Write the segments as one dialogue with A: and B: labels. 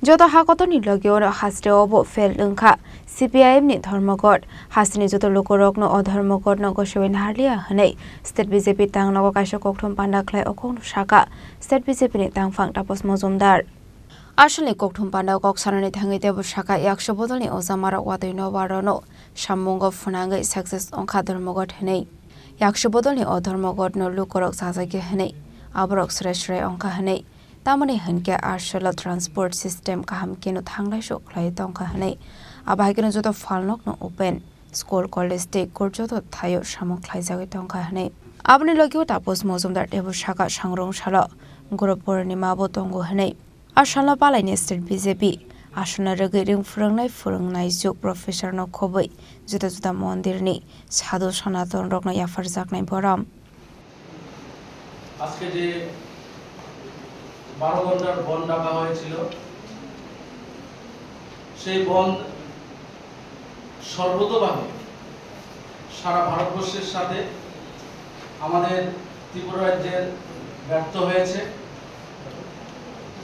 A: যত হাকতনি লগিওনো হাসতে of fail ওংখা CPIM नि ধর্মঘট হাসনি যত লোকরকনো অধর্মঘট নগসবেন হারলিয়া হनै স্টেট বিজেপি তাং নগ কাইসা kokthum panda khlai okong saka state BJP ni tangphang Tapos Mojumdar আসলে kokthum panda kok sanani thangi debu saka 100 bodolni ozamara wadai no barono sammungo funangai success onkha ধর্মঘট হनै 100 bodolni অধর্মঘট no lukorok sajagi hनै aborok sre onkha hनै tamani hanke arshala transport system kaham keno thanglai so khlai tongkha hanai abahikeno joto falnok no open school college te korjoto thayo samok khlai jagai tongkha hanai abni logio Tapos Mojumdar debu saka sangrong shala guru purnima bo tongo hanai ashala palaini state BJP asuna rogoi ring furungnai juk professor no khoboi juta mondir ni sadhu sanaton rokno yafar jaknai boram
B: আজকে যে 12 ঘন্টার বন্ধ ডাকা হয়েছিল সেই বন্ধ সর্বতোভাবে সারা ভারতবর্ষের সাথে আমাদের ত্রিপুরা রাজ্যের ব্যর্থ হয়েছে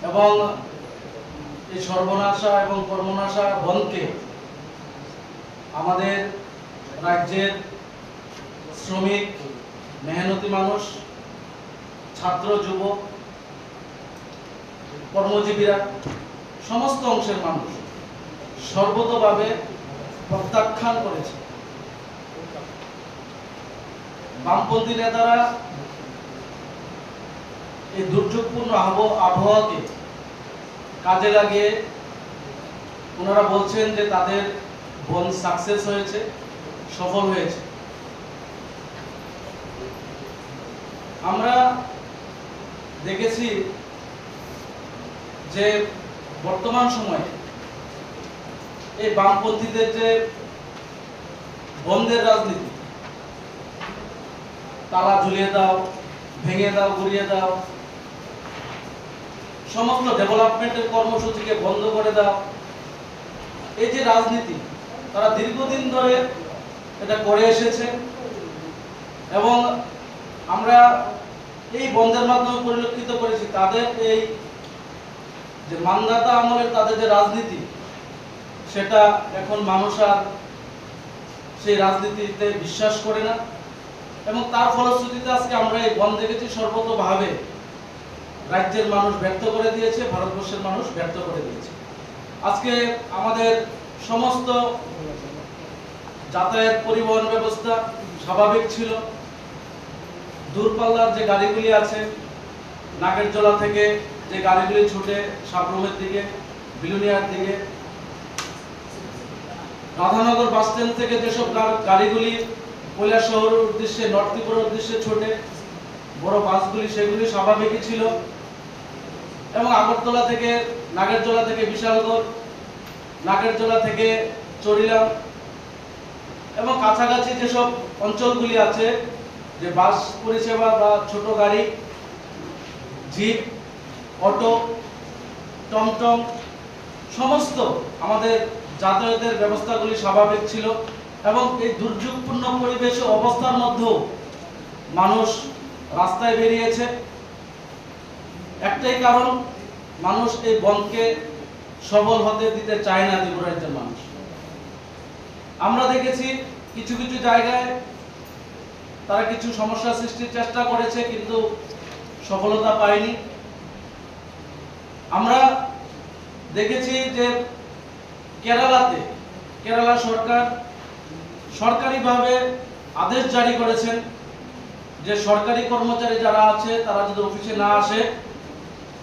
B: এবং এই সর্বনাশা এবং কর্মনাশা বন্ধকে আমাদের রাজ্যের শ্রমিক মেহনতি মানুষ ছাত্র যুবক কর্মজীবীরা সমস্ত অংশের মানুষ সর্বতোভাবে প্রত্যাখ্যান করেছে বামপন্থী নেতারা এই দুর্যোগপূর্ণ আবহাওয়াকে কাজে লাগিয়ে ওনারা বলছেন যে তাদের বন্ধ সাকসেস হয়েছে সফল হয়েছে আমরা দেখেছি যে বর্তমান সময়ে এই বামপন্থীদের যে বন্ধের রাজনীতি তালা ঝুলিয়ে দাও ভেঙে দাও গুড়িয়ে দাও সমস্ত ডেভেলপমেন্টের কর্মসূচিকে বন্ধ করে দাও এই যে রাজনীতি তারা দীর্ঘদিন ধরে এটা করে এসেছে এবং আমরা এই বন্ধের মাধ্যমে পরিলক্ষিত করেছি তাদের এই যে মানদাতা আমলের তাদের যে রাজনীতি সেটা এখন মানুষ আর সেই রাজনীতিতে বিশ্বাস করে না এবং তার ফলশ্রুতিতে আজকে আমরা এই বন্ধ দেখেছি সর্বতোভাবে রাজ্যের মানুষ ব্যর্থ করে দিয়েছে ভারতবর্ষের মানুষ ব্যর্থ করে দিয়েছে আজকে আমাদের সমস্ত যাতায়াত পরিবহন ব্যবস্থা স্বাভাবিক ছিল দূরপাল্লার যে গাড়িগুলি আছে নাগেরজোলা থেকে যে গাড়িগুলি ছুটে সাবরুমের দিকে বিলুনিয়ার দিকে রাধানগর বাস স্ট্যান্ড থেকে যেসব গাড়িগুলি কৈলাসহরের উদ্দেশ্যে নর্থ ত্রিপুরার উদ্দেশ্যে ছোটে বড় বাসগুলি সেগুলি স্বাভাবিকই ছিল এবং আগরতলা থেকে নাগেরজোলা থেকে বিশালগড় নাগেরজোলা থেকে চরিলাম এবং কাছাকাছি যেসব অঞ্চলগুলি আছে যে বাস পরিষেবা বা ছোট গাড়ি জিপ অটো টমটম সমস্ত আমাদের যাতায়াতের ব্যবস্থাগুলি স্বাভাবিক ছিল এবং এই দুর্যোগপূর্ণ পরিবেশ অবস্থার মধ্যেও মানুষ রাস্তায় বেরিয়েছে একটাই কারণ মানুষ এই বন্ধকে সফল হতে দিতে চায় না ত্রিপুরা রাজ্যের মানুষ আমরা দেখেছি কিছু জায়গায় তারা কিছু সমস্যা সৃষ্টির চেষ্টা করেছে কিন্তু সফলতা পায়নি আমরা দেখেছি যে কেরালা সরকার সরকারিভাবে আদেশ জারি করেছেন যে সরকারি কর্মচারী যারা আছে তারা যদি অফিসে না আসে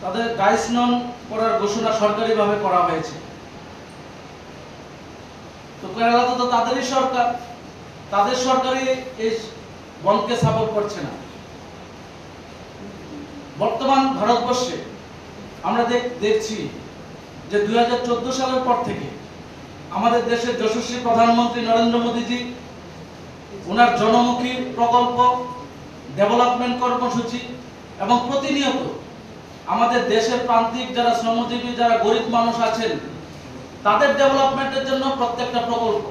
B: তাদের ডাইস নন করার ঘোষণা সরকারিভাবে করা হয়েছে তো কেরালাতে তো তাদেরই সরকার তাদের সরকারই এই বন্ধকে সাপোর্ট করছে না বর্তমান ভারতবর্ষে আমরা দেখছি যে 2014 সালের পর থেকে আমাদের দেশের যশস্বী প্রধানমন্ত্রী নরেন্দ্র মোদীজি ওনার জনমুখী প্রকল্প ডেভেলপমেন্ট কর্মসূচি এবং প্রতিনিয়ত আমাদের দেশের প্রান্তিক যারা শ্রমজীবী যারা গরিব মানুষ আছেন তাদের ডেভেলপমেন্টের জন্য প্রত্যেকটা প্রকল্প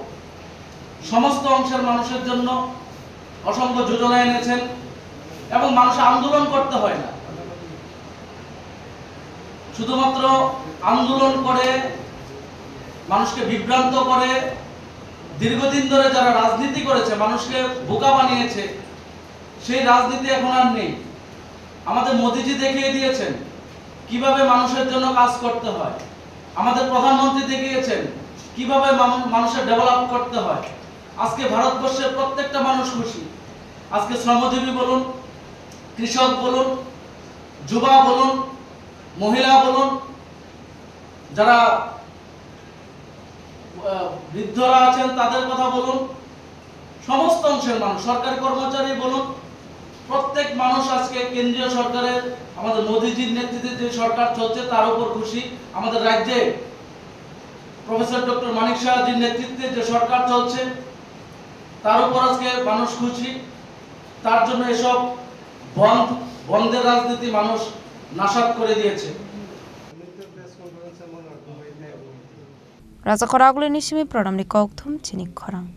B: সমস্ত অংশের মানুষের জন্য অসংখ্য যোজনা এনেছেন এবং মানুষ আন্দোলন করতে হয় না শুধুমাত্র আন্দোলন করে মানুষকে বিভ্রান্ত করে দীর্ঘদিন ধরে যারা রাজনীতি করেছে, মানুষকে বোকা বানিয়েছে, সেই রাজনীতি এখন আর নেই। আমাদের মোদিজি দেখিয়ে দিয়েছেন কিভাবে মানুষের জন্য কাজ করতে হয়। আমাদের প্রধানমন্ত্রী দেখিয়েছেন কিভাবে মানুষের ডেভেলপ করতে হয়। আজকে ভারতবর্ষের প্রত্যেকটা মানুষ খুশি। আজকে শ্রমজীবী বলুন, কৃষক বলুন, যুবা বলুন, মহিলা বলুন, যারা বৃদ্ধরা আছেন তাদের কথা বলুন, সমস্ত অংশের মানুষ, সরকারি কর্মচারী বলুন, প্রত্যেক মানুষ আজকে কেন্দ্রীয় সরকারের, আমাদের মোদিজির নেতৃত্বে যে সরকার চলছে তার উপর খুশি। আমাদের রাজ্যে প্রফেসর ডক্টর মানিক সাহাজির নেতৃত্বে যে সরকার চলছে তার উপর আজকে মানুষ খুশি। তার জন্য এসব বন্ধের রাজনীতি মানুষ নাশাত করে দিয়েছে।
A: Raza Koraguli Nishimi Pranam Nikokthum Chinik Korang.